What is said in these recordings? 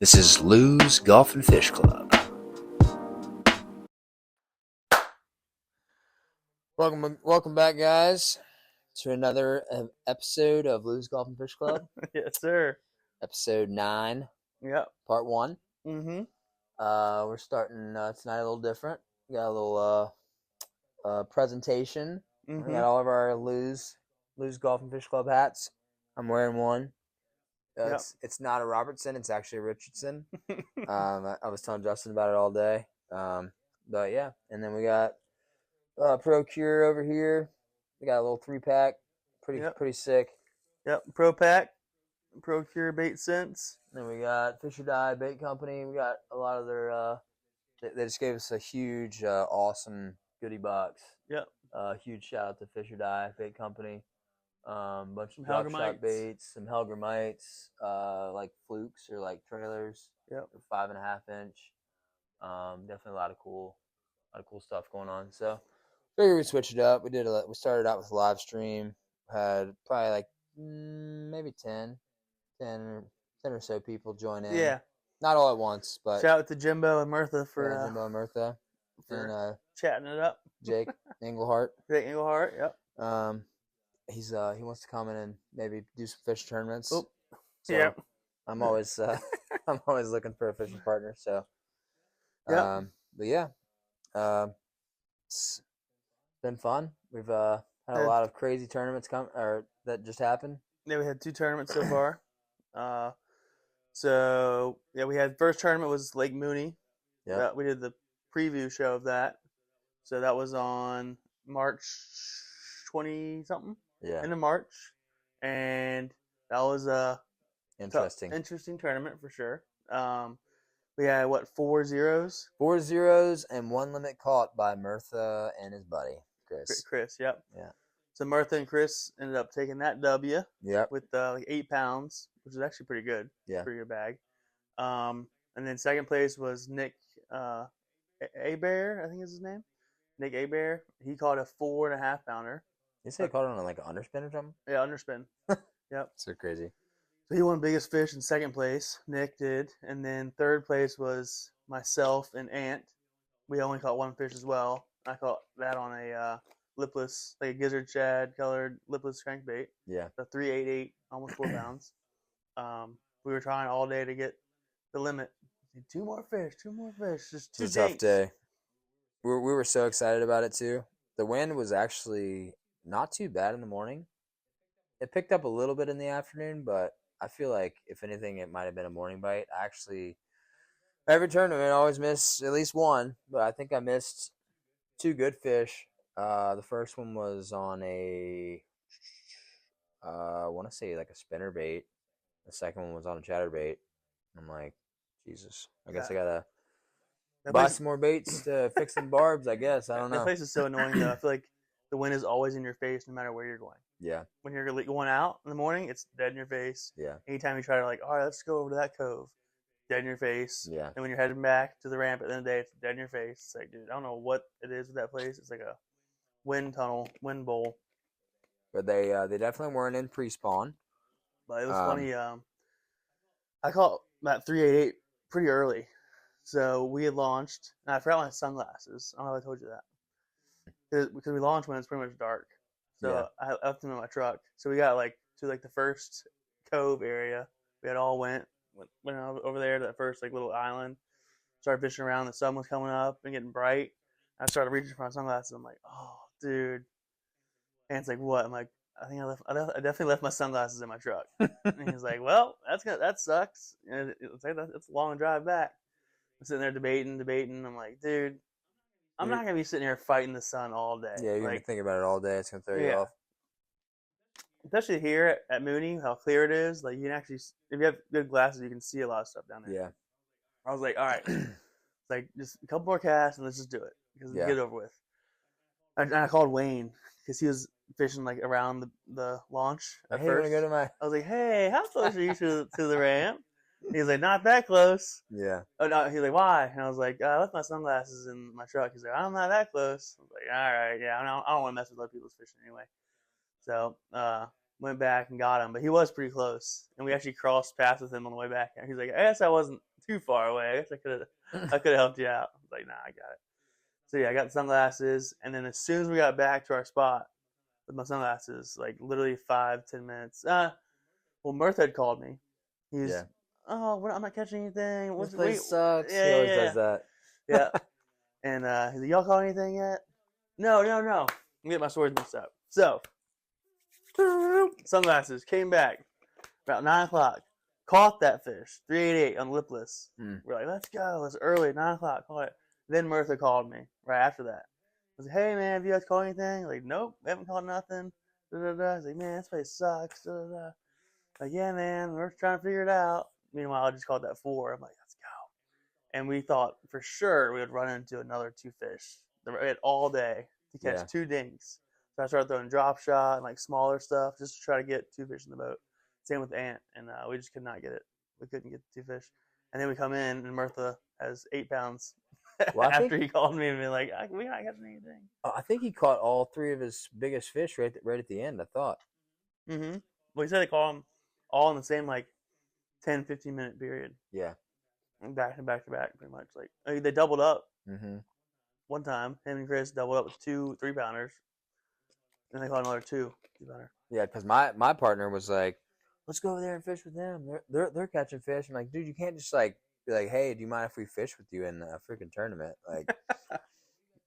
This is Lou's Golf and Fish Club. Welcome back, guys, to another episode of Lou's Golf and Fish Club. Yes, sir. Episode 9. Yep. Part 1. Mm-hmm. We're starting tonight a little different. We got a little presentation. Mm-hmm. We got all of our Lou's Golf and Fish Club hats. I'm wearing one. Yep. It's not a Robertson. It's actually a Richardson. I was telling Justin about it all day. But yeah, and then we got Pro Cure over here. We got a little 3-pack. Pretty sick. Yep. Pro Pack, Pro Cure Bait Sense. Then we got Fish or Die Bait Company. We got a lot of their. They just gave us a huge, awesome goodie box. Yep. Huge shout out to Fish or Die Bait Company. Bunch of Helger drop shot mites. baits, some Helger mites, like flukes or like trailers. Yep. 5.5 inch. Definitely a lot of cool stuff going on. So figured we switch it up. We started out with a live stream. Had probably like maybe 10 or so people join in. Yeah. Not all at once, but Shout out to Jimbo and Mirtha for Jimbo and Mirtha and chatting it up. Jake Englehart. Jake Englehart. Yep. He wants to come in and maybe do some fish tournaments. Oop. So Yep. I'm always looking for a fishing partner. So Yep. but yeah, it's been fun. We've had a lot of crazy tournaments that just happened. Yeah, we had 2 tournaments so far. So yeah, we had first tournament was Lake Mooney. Yeah, We did the preview show of that. So that was on March 20 something. yeah, End of March, and that was a interesting tournament for sure. We had 4 zeros? 4 zeros and 1 limit caught by Mirtha and his buddy Chris. Yep. Yeah. So Mirtha and Chris ended up taking that W. Yep. With like 8 pounds, which is actually pretty good. Yeah. Pretty good bag. And then second place was Nick Abear, I think is his name. Nick Abear. He caught a 4.5 pounder. You say he caught it on like an underspin or something? Yeah, underspin. Yep. So crazy. So he won biggest fish in second place. Nick did. And then third place was myself and Ant. We only caught 1 fish as well. I caught that on a lipless, like a gizzard shad colored lipless crankbait. Yeah. The 388, almost 4 pounds. We were trying all day to get the limit. 2 more fish. Just 2 It's a tough takes. day. We were so excited about it too. The wind was actually not too bad in the morning. It picked up a little bit in the afternoon, but I feel like if anything, it might have been a morning bite. Every tournament I always miss at least 1, but I think I missed 2 good fish. The first one was on I want to say like a spinner bait. The second one was on a chatterbait. I'm like, Jesus, I guess I gotta buy some more baits to fix some barbs. I guess I don't know. That place is so annoying though. I feel like the wind is always in your face no matter where you're going. Yeah. When you're going out in the morning, it's dead in your face. Yeah. Anytime you try to all right, let's go over to that cove, dead in your face. Yeah. And when you're heading back to the ramp at the end of the day, it's dead in your face. It's like, dude, I don't know what it is with that place. It's like a wind tunnel, wind bowl. But they definitely weren't in pre-spawn. But it was funny. I caught that 388 pretty early. So we had launched, and I forgot my sunglasses. I don't know if I told you that. Because we launched when it's pretty much dark. So I left them in my truck. So we got to the first cove area. We had all went over there to that first little island. Started fishing around. The sun was coming up and getting bright. I started reaching for my sunglasses. I'm like, oh, dude. And it's like, what? I'm like, I definitely left my sunglasses in my truck. And he's like, well, that sucks. And it's a long drive back. I'm sitting there debating. I'm like, dude, I'm not gonna be sitting here fighting the sun all day. Yeah, you're gonna think about it all day. It's gonna throw you off. Especially here at Mooney, how clear it is. Like, you can actually, if you have good glasses, you can see a lot of stuff down there. Yeah. I was like, all right, just a couple more casts and let's just do it because get it over with. And I called Wayne because he was fishing around the launch at first. I was like, hey, how close are you to the ramp? He's like, not that close. Yeah. Oh no, he's like, why? And I was like, I left my sunglasses in my truck. He's like, I'm not that close. I was like, all right, yeah, I don't want to mess with other people's fishing anyway. So went back and got him, but he was pretty close, and we actually crossed paths with him on the way back. He's like, I guess I wasn't too far away. I guess I could have helped you out. I was like, nah, I got it. So yeah, I got sunglasses, and then as soon as we got back to our spot with my sunglasses, like literally 5-10 minutes. Well, Mirth had called me. He's, Yeah. oh, I'm not catching anything. This What's place wait? sucks. Yeah, He always yeah, does yeah, that. yeah. And he's like, y'all caught anything yet? No, no, no. Let me get my swords mixed up. So, sunglasses came back about 9 o'clock. Caught that fish, 388 on lipless. Mm. We're like, let's go. It's early, 9 o'clock. Caught it. Then Mirtha called me right after that. I was like, hey man, have you guys caught anything? Like, nope, we haven't caught nothing. Da, da, da. I was like, man, this place sucks. Da, da, da. Like, yeah, man, we're trying to figure it out. Meanwhile, I just caught that 4. I'm like, let's go. And we thought for sure we would run into another 2 fish. We had all day to catch Yeah. 2 dinks. So I started throwing drop shot and like smaller stuff just to try to get 2 fish in the boat. Same with Ant, and we just could not get it. We couldn't get the 2 fish. And then we come in, and Mirtha has 8 pounds Well, after he called me and be like, we're not catching anything. I think he caught all 3 of his biggest fish right at the end, I thought. Mm-hmm. Well, he said they caught them all in the same like 10, 15-minute period. Yeah. And back to back to back, pretty much. Like they doubled up Mm-hmm. one time. Him and Chris doubled up with 2 3-pounders. And they caught another 2 3-pounder. Yeah, because my partner was like, let's go over there and fish with them. They're catching fish. I'm like, dude, you can't just like be like, hey, do you mind if we fish with you in a freaking tournament? Like,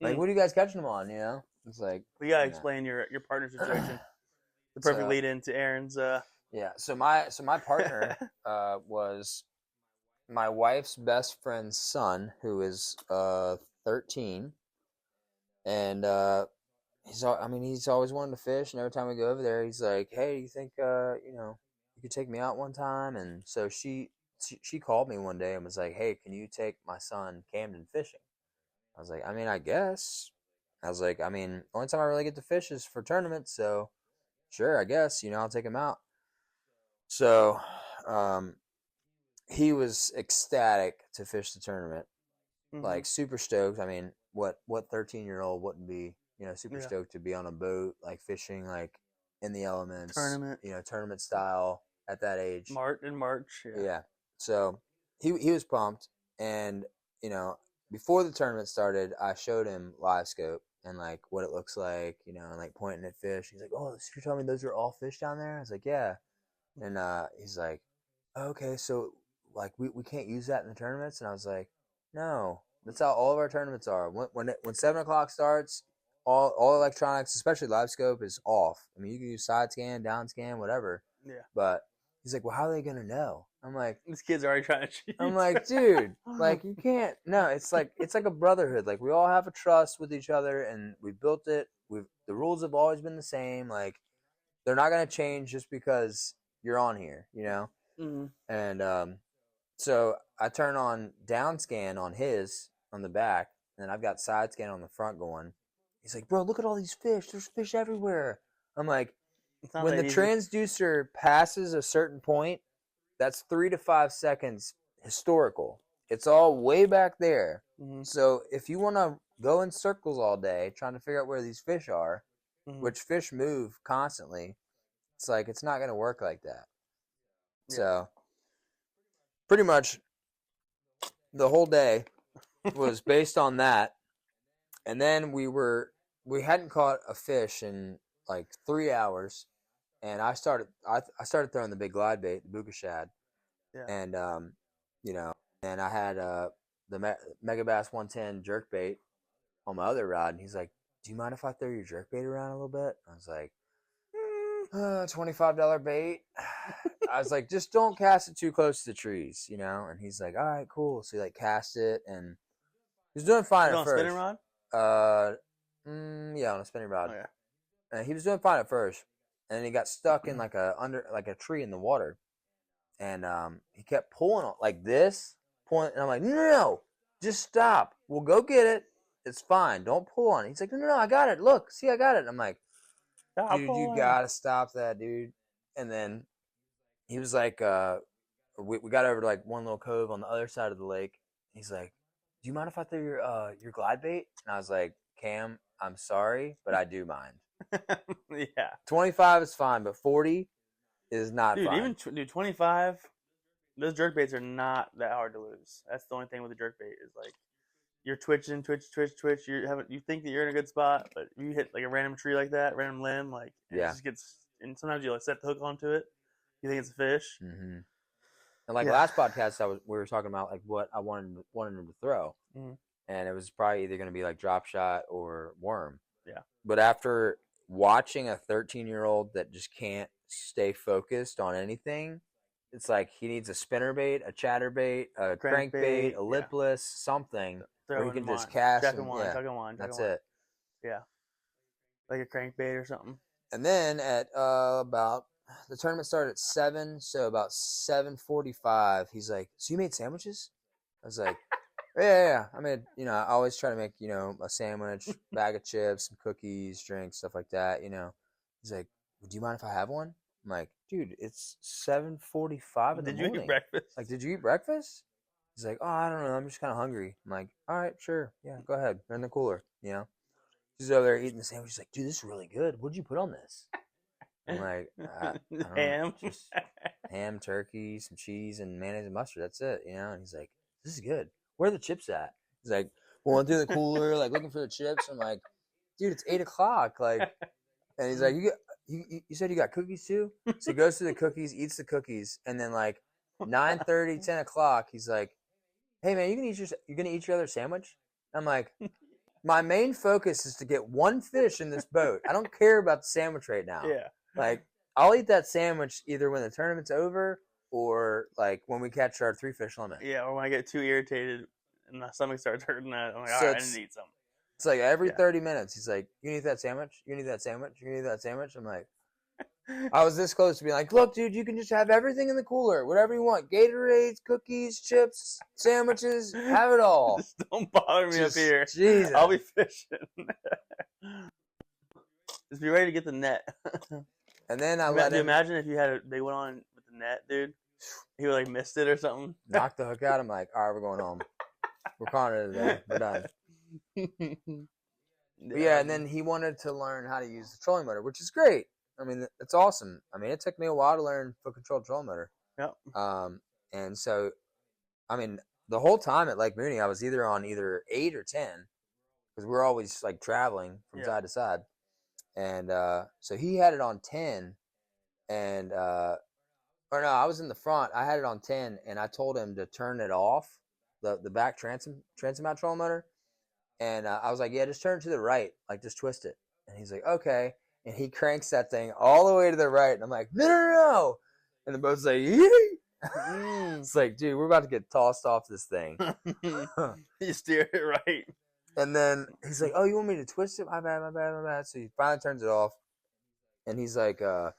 like what are you guys catching them on? You know, it's like we gotta explain your partner situation. The perfect lead into Aaron's. Yeah. So my partner was my wife's best friend's son, who is 13, and he's always wanted to fish, and every time we go over there, he's like, hey, you think you could take me out one time? And so she called me one day and was like, hey, can you take my son Camden fishing? I was like, I mean, I guess. I was like, I mean, only time I really get to fish is for tournaments, so sure, I guess, I'll take him out. So he was ecstatic to fish the tournament, like super stoked. I mean, what 13-year-old wouldn't be, super stoked to be on a boat, like fishing, like in the elements, tournament style at that age. In March. Yeah. So he was pumped, and before the tournament started, I showed him live scope and like what it looks like, and like pointing at fish. He's like, "Oh, so you're telling me those are all fish down there?" I was like, "Yeah." And he's like, "Okay, so like we can't use that in the tournaments?" And I was like, "No, that's how all of our tournaments are. When 7 o'clock starts, all electronics, especially live scope, is off. I mean, you can use side scan, down scan, whatever. Yeah. But he's like, well, how are they gonna know? I'm like, these kids are already trying to cheat. I'm like, dude, like you can't. No, it's like a brotherhood. Like we all have a trust with each other, and we built it. The rules have always been the same. Like they're not gonna change just because you're on here, Mm-hmm. And so I turn on down scan on the back, and I've got side scan on the front going. He's like, bro, look at all these fish. There's fish everywhere. I'm like, when the transducer passes a certain point, that's 3 to 5 seconds historical. It's all way back there. Mm-hmm. So if you want to go in circles all day trying to figure out where these fish are, which fish move constantly, it's like it's not going to work like that. Yeah. So pretty much the whole day was based on that. And then we hadn't caught a fish in like 3 hours, and I started throwing the big glide bait, the buka shad. Yeah. And and I had the Mega Bass 110 jerk bait on my other rod, and he's like, do you mind if I throw your jerk bait around a little bit? I was like, $25 bait. I was like, just don't cast it too close to the trees, and he's like, all right, cool. So he like cast it, and he was doing fine at first. On a spinning rod? Yeah, on a spinning rod. Oh, yeah. And he was doing fine at first, and then he got stuck in like a tree in the water, and he kept pulling on like this, and I'm like, no, just stop. We'll go get it. It's fine. Don't pull on it. He's like, no, I got it. Look, see, I got it. And I'm like, dude, you gotta stop that, dude. And then he was like, we got over to like one little cove on the other side of the lake. He's like, do you mind if I throw your glide bait? And I was like, Cam, I'm sorry, but I do mind. Yeah. 25 is fine, but 40 is not fine. Even 25, those jerk baits are not that hard to lose. That's the only thing with the jerk bait is like you're twitching, twitch. You think that you're in a good spot, but you hit like a random tree like that, random limb, like and it Yeah. just gets. And sometimes you like set the hook onto it. You think it's a fish. Mm-hmm. And like Yeah. last podcast, we were talking about like what I wanted him to throw, Mhm. and it was probably either going to be like drop shot or worm. Yeah. But after watching a 13-year-old that just can't stay focused on anything, it's like he needs a spinnerbait, a chatterbait, a crankbait, a lipless, something where he can just cast chuck and chucking one. that's it. Yeah, like a crankbait or something. And then at about the tournament started at 7, so about 7:45, he's like, "So you made sandwiches?" I was like, "Yeah. I made, I always try to make, a sandwich, bag of chips, some cookies, drinks, stuff like that, He's like, "Do you mind if I have one?" I'm like, "Dude, it's 7:45 in the morning. Did you eat breakfast? Like, did you eat breakfast?" He's like, "Oh, I don't know. I'm just kind of hungry." I'm like, "All right, sure. Yeah, go ahead. They're in the cooler, He's over there eating the sandwich. He's like, "Dude, this is really good. What'd you put on this?" I'm like, I don't ham, know, just ham, turkey, some cheese, and mayonnaise and mustard. That's it, And he's like, "This is good. Where are the chips at?" He's like, "Going through the cooler, like looking for the chips." I'm like, "Dude, it's 8:00." Like, and he's like, "You said you got cookies too?" So he goes through the cookies, eats the cookies, and then like 9:30, 10:00, he's like, "Hey man, you gonna eat your other sandwich?" I'm like, "My main focus is to get one fish in this boat. I don't care about the sandwich right now. Yeah. Like, I'll eat that sandwich either when the tournament's over or like when we catch our 3-fish limit." Yeah, or when I get too irritated and my stomach starts hurting, I'm like, all So right, I need to eat something. it's like every 30 minutes, he's like, "You need that sandwich? You need that sandwich? You need that sandwich?" I'm like, I was this close to being like, "Look, dude, you can just have everything in the cooler, whatever you want. Gatorades, cookies, chips, sandwiches, have it all. Just don't bother me up here. Jesus. I'll be fishing." Just be ready to get the net. And then I let him imagine if you had a big one on with the net, dude. He would like missed it or something. knock the hook out. I'm like, "All right, we're going home. We're calling it a day. We're done." But yeah, and then he wanted to learn how to use the trolling motor, which is great. I mean, it's awesome. I mean, it took me a while to learn foot control trolling motor. Yep. And so, I mean, the whole time at Lake Mooney, I was either on 8 or 10 because we're always like traveling from side to side. And so he had it on 10, and or no, I was in the front. I had it on 10, and I told him to turn it off, the back transom mount trolling motor. And I was like, "Yeah, just turn it to the right, like just twist it." And he's like, "Okay." And he cranks that thing all the way to the right. And I'm like, "No. And the boat's like, "Yee!" It's like, dude, we're about to get tossed off this thing. You steer it right. And then he's like, "Oh, you want me to twist it? My bad. So he finally turns it off. And he's like, "Do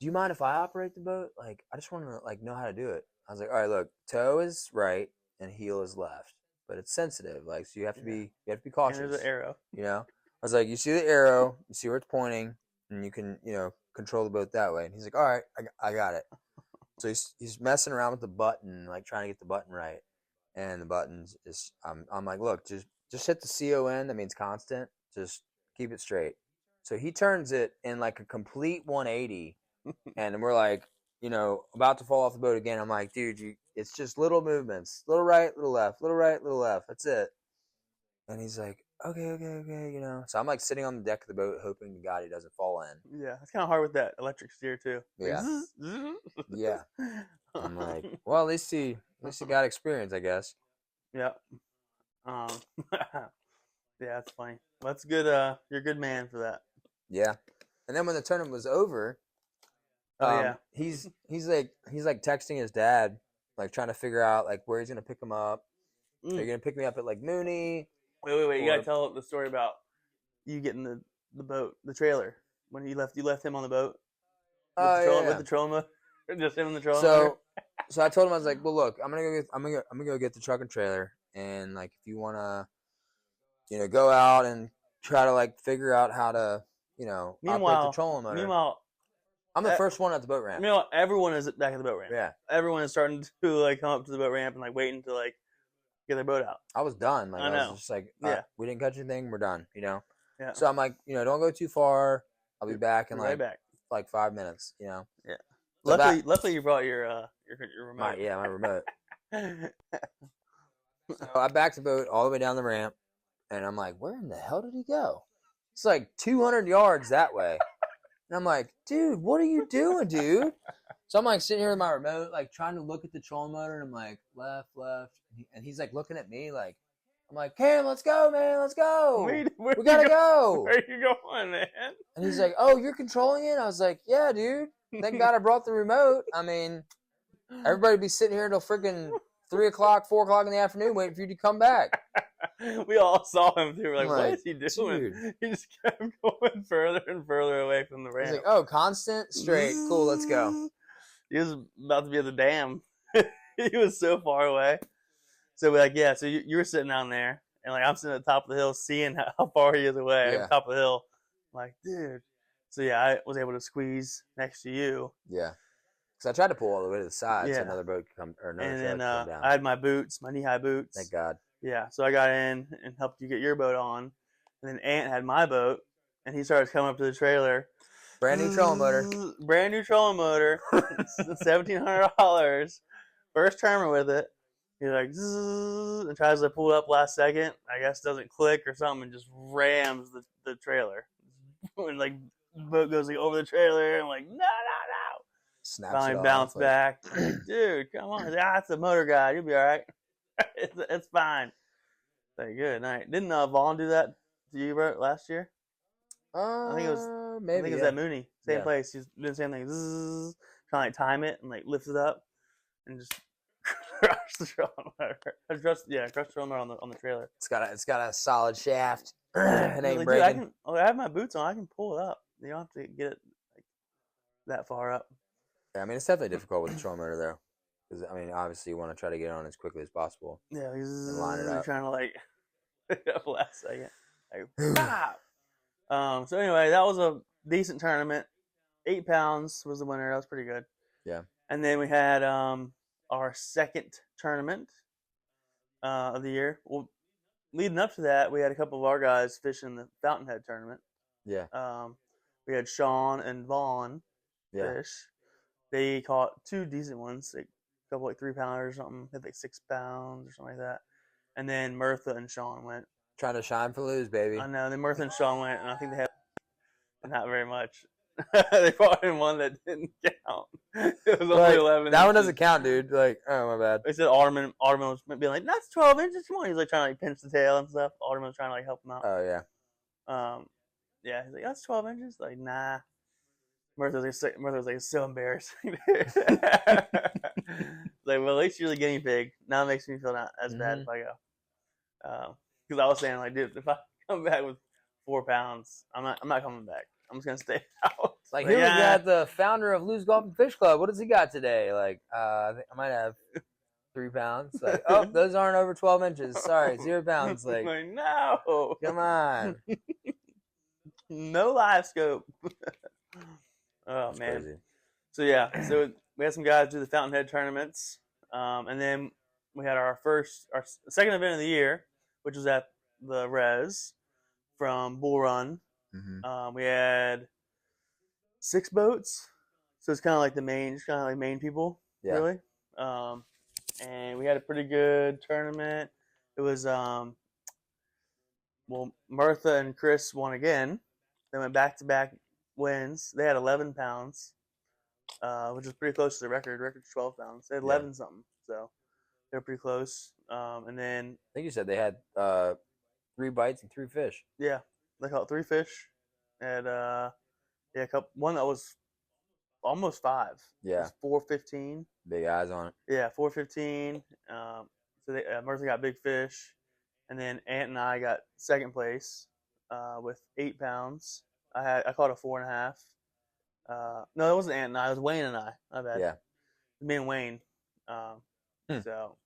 you mind if I operate the boat? Like, I just want to like know how to do it." I was like, "All right, look, toe is right and heel is left. But it's sensitive, like, so you have to be cautious." And there's an arrow. I was like, "You see the arrow, you see where it's pointing, and you can, control the boat that way." And he's like, "All right, I got it." So he's messing around with the button, like trying to get the button right, and the buttons is I'm like, "Look, just hit the CON. That means constant. Just keep it straight." So he turns it in like a complete 180, and we're like, about to fall off the boat again. I'm like, "Dude, it's just little movements, little right, little left, little right, little left. That's it." And he's like, okay. So I'm like sitting on the deck of the boat, hoping to God he doesn't fall in. Yeah, it's kind of hard with that electric steer too. Yeah. Like, Yeah. I'm like, well, at least he got experience, I guess. Yeah. Yeah, that's funny. Well, that's good. You're a good man for that. Yeah. And then when the tournament was over, he's like texting his dad, like trying to figure out like where he's gonna pick him up. Are you gonna pick me up at like Mooney? Wait! You gotta tell the story about you getting the boat, the trailer when you left him on the boat. With the trolling motor, just him in the trolling motor. So I told him, I was like, "Well, look, I'm gonna go get the truck and trailer, and like if you wanna, go out and try to like figure out how to, operate the trolling motor." Meanwhile, I'm the first one at the boat ramp. Meanwhile, everyone is back at the boat ramp. Yeah. Everyone is starting to like come up to the boat ramp and like waiting to like get their boat out. I was done. Like I know. was just like, right, we didn't catch anything. We're done. Yeah. So I'm like, don't go too far. I'll be back in like 5 minutes. Yeah. So Luckily, you brought your your remote. My remote. So I backed the boat all the way down the ramp, and I'm like, where in the hell did he go? It's like 200 yards that way. And I'm like, dude, what are you doing, dude? So I'm like sitting here with my remote, like trying to look at the trolling motor, and I'm like, left. And he's like looking at me like, I'm like, Cam, let's go, man, let's go. We gotta go. Where are you going, man? And he's like, oh, you're controlling it? I was like, yeah, dude. Thank God I brought the remote. I mean, everybody be sitting here until freaking 3 o'clock, 4 o'clock in the afternoon waiting for you to come back. We all saw him too. We're like, what like, is he doing? Dude. He just kept going further and further away from the ramp. He's like, oh, constant, straight, cool, let's go. He was about to be at the dam. He was so far away. So we're like, yeah. So you were sitting down there, and like I'm sitting at the top of the hill, seeing how far he is away. Yeah. At the top of the hill, I'm like, dude. So yeah, I was able to squeeze next to you. Yeah. Because I tried to pull all the way to the side so Yeah. another boat could come, or another And truck then could come down. I had my boots, my knee-high boots. Thank God. Yeah, so I got in and helped you get your boat on. And then Ant had my boat, and he started coming up to the trailer. Brand new trolling motor. Brand new trolling motor. $1,700. First timer with it. He's like, zzz, and tries to pull it up last second. I guess doesn't click or something, and just rams the trailer. And like the boat goes like over the trailer, and I'm like, no. Snaps Finally it off, bounced like, back. Like, dude, come on. It's the motor guy. You'll be all right. It's fine. Like, good night. Didn't Vaughn do that to you, bro, last year? I think it was. Maybe. I think it was at Mooney. Same place. He's doing the same thing. Zzz, trying to like time it and like lift it up and just crush the trailer. Crush the trailer on the trailer. It's got a solid shaft. It ain't like, breaking. Dude, I have my boots on. I can pull it up. You don't have to get it like that far up. Yeah, I mean, it's definitely difficult with the trolling motor though, because I mean, obviously you want to try to get on as quickly as possible. Yeah, he's line it up. trying to like pick it up last second. Like, pop. So anyway, that was a decent tournament. 8 pounds was the winner. That was pretty good. Yeah. And then we had our second tournament of the year. Well, leading up to that, we had a couple of our guys fishing the Fountainhead tournament. Yeah. We had Sean and Vaughn fish. They caught 2 decent ones, like a couple like 3-pounders or something. Had like 6 pounds or something like that. And then Mirtha and Sean went. Trying to shine for lose, baby. I know. Then Mirtha and Sean went, and I think they had not very much. They brought in one that didn't count. It was only 11. That one doesn't count, dude. Like, oh my bad. They said Alderman was being like, "That's 12 inches. Come on." He's like trying to like pinch the tail and stuff. Alderman was trying to like help him out. Oh yeah. Yeah. He's like, "That's 12 inches." Like, nah. Mirtha was like so embarrassing. Like, well, at least you're the guinea pig. Now it makes me feel not as bad if I go. Because I was saying, like, dude, if I come back with 4 pounds, I'm not coming back. I'm just gonna stay out. Like, here we got the founder of Lou's Golf and Fish Club. What does he got today? Like, I think I might have 3 pounds. Like, oh, those aren't over 12 inches. Sorry, 0 pounds. Like, no, come on. No live scope. Oh That's man. crazy. So yeah, so we had some guys do the Fountainhead tournaments, and then we had our second event of the year, which was at the Res from Bull Run. Mm-hmm. We had 6 boats, so it's kind of like main people, really. And we had a pretty good tournament. It was Mirtha and Chris won again. They went back-to-back wins. They had 11 pounds, which is pretty close to the record. The record's 12 pounds. They had 11 something, so they're pretty close. And then I think you said they had 3 bites and 3 fish. Yeah, they caught 3 fish, and one that was almost 5. Yeah, it was 4.15. Big eyes on it. Yeah, 4.15. So Mirtha got big fish, and then Ant and I got second place with 8 pounds. I caught a 4.5. No, it wasn't Ant and I. It was Wayne and I. My bad. Yeah, Me and Wayne. So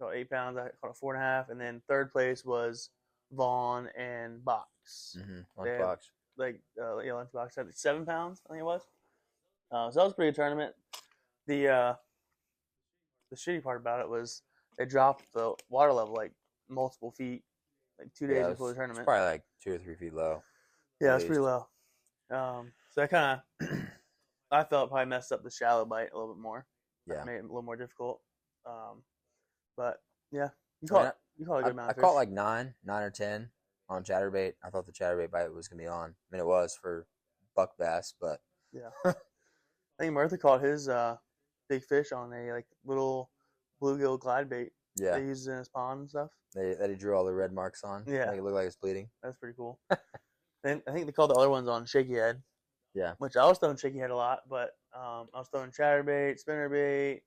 caught 8 pounds. I caught a 4.5, and then third place was Vaughn and Box. Lunchbox. Lunchbox had 7 pounds. I think it was. So that was a pretty good tournament. The shitty part about it was they dropped the water level like multiple feet, like 2 days before the tournament. It's probably like 2 or 3 feet low. Yeah, it's pretty low. So I felt it probably messed up the shallow bite a little bit more. Yeah. made it a little more difficult. But yeah, you I mean, caught you caught a good amount I of fish. caught like 9 or 10 on chatterbait. I thought the chatterbait bite was gonna be on. I mean, it was for buck bass, but Yeah, I think Martha caught his big fish on a like little bluegill glide bait yeah, they used in his pond and stuff. that he drew all the red marks on, Yeah, make it look like it's bleeding. that's pretty cool. Then I think they called the other ones on shaky head, Yeah, which I was throwing shaky head a lot, but I was throwing chatterbait, spinnerbait,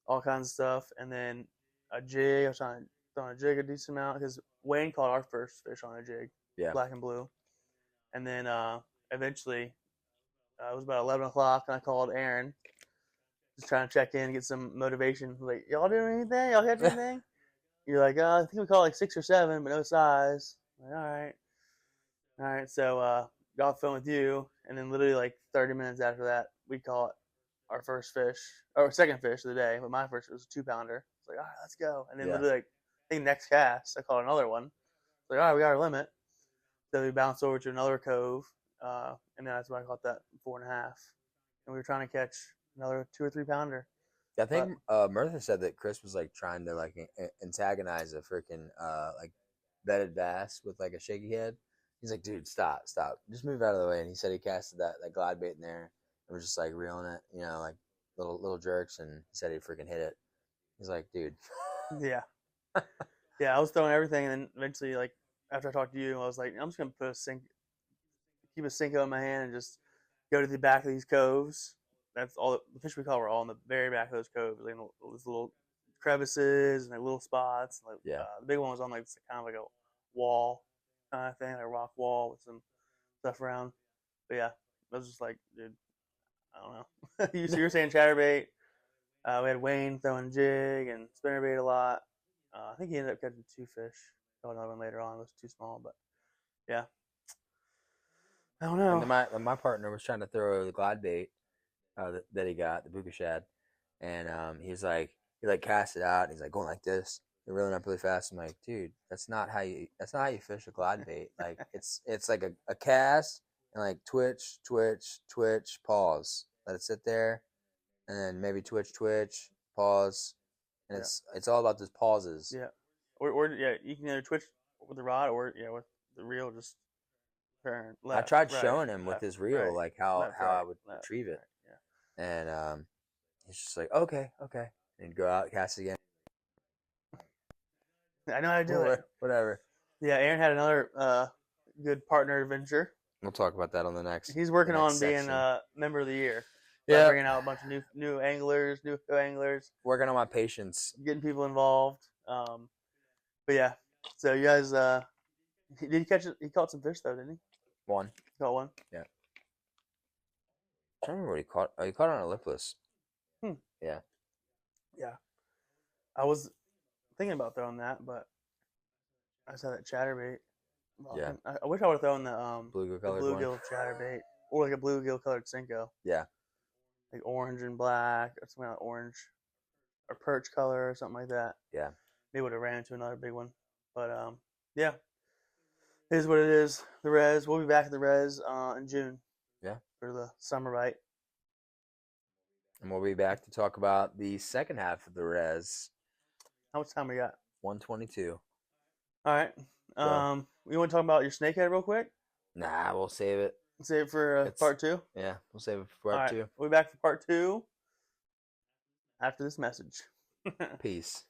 all kinds of stuff, and then a jig. I was trying to throw a jig a decent amount because Wayne caught our first fish on a jig, yeah, black and blue, and then eventually it was about 11 o'clock, and I called Aaron, just trying to check in, get some motivation. Like, y'all doing anything? Y'all catch anything? You're like, I think we caught like 6 or 7, but no size. I'm like, all right. So got off the phone with you, and then literally like 30 minutes after that, we caught our first fish, or second fish of the day. But my first was a 2-pounder. It's like, all right, let's go. And then yeah. literally like, I think next cast, I caught another one. It's like, all right, we got our limit. So we bounced over to another cove, and then that's when I caught that 4.5. And we were trying to catch another 2 or 3 pounder. I think Murtha said that Chris was like trying to like antagonize a freaking like bedded bass with like a shaky head. He's like, dude, stop, just move out of the way. And he said he casted that glide bait in there and was just like reeling it, you know, like little jerks, and he said he freaking hit it. He's like, dude. Yeah. Yeah, I was throwing everything, and then eventually, like, after I talked to you, I was like, I'm just gonna keep a Senko in my hand, and just go to the back of these coves. That's all the fish we caught were all in the very back of those coves, like those little crevices and like little spots. Like Yeah. the big one was on like kind of like a wall kind of thing, like a rock wall with some stuff around. But yeah, I was just like, dude, I don't know. You were saying chatterbait. We had Wayne throwing jig and spinnerbait a lot. I think he ended up catching 2 fish. Got another one later on. It was too small, but yeah, I don't And know. then my partner was trying to throw the glide bait that he got, the buka shad, and he like cast it out. And he's like going like this, and reeling up really fast. I'm like, dude, that's not how you fish a glide bait. Like it's like a cast and like twitch, pause, let it sit there, and then maybe twitch, pause, and Yeah, it's all about those pauses. yeah, or yeah, you can either twitch with the rod or yeah with the reel, just turn I left, tried right, showing him with left, his reel right, like left, how right, I would left, retrieve it, right. and he's just like, okay, and he'd go out, cast it again. Yeah, I know how to do it. Whatever. Yeah, Aaron had another good partner adventure. We'll talk about that on the next. He's working on being section. member of the year. Yeah, Bringing out a bunch of new anglers, new anglers, working on my patience. getting people involved. But yeah, so you guys, did he catch it? He caught some fish though, didn't he? One. He caught one. Yeah. I don't remember what he caught. Oh, he caught it on a lipless. Yeah. Yeah. I was thinking about throwing that, but I saw that chatterbait. Yeah. I wish I would have thrown the Bluegill colored bluegill one. chatterbait or like a bluegill colored Senko. Yeah. Like orange and black or something like orange or perch color or something like that. Yeah. Maybe would have ran into another big one. But yeah. It is what it is. The res. We'll be back at the res in June. Yeah. For the summer bite. And we'll be back to talk about the second half of the res. How much time we got? 122. All right. You want to talk about your snakehead real quick? Nah, we'll save it. Save it for part 2? Yeah, we'll save it for part 2. We'll be back for part 2 after this message. Peace.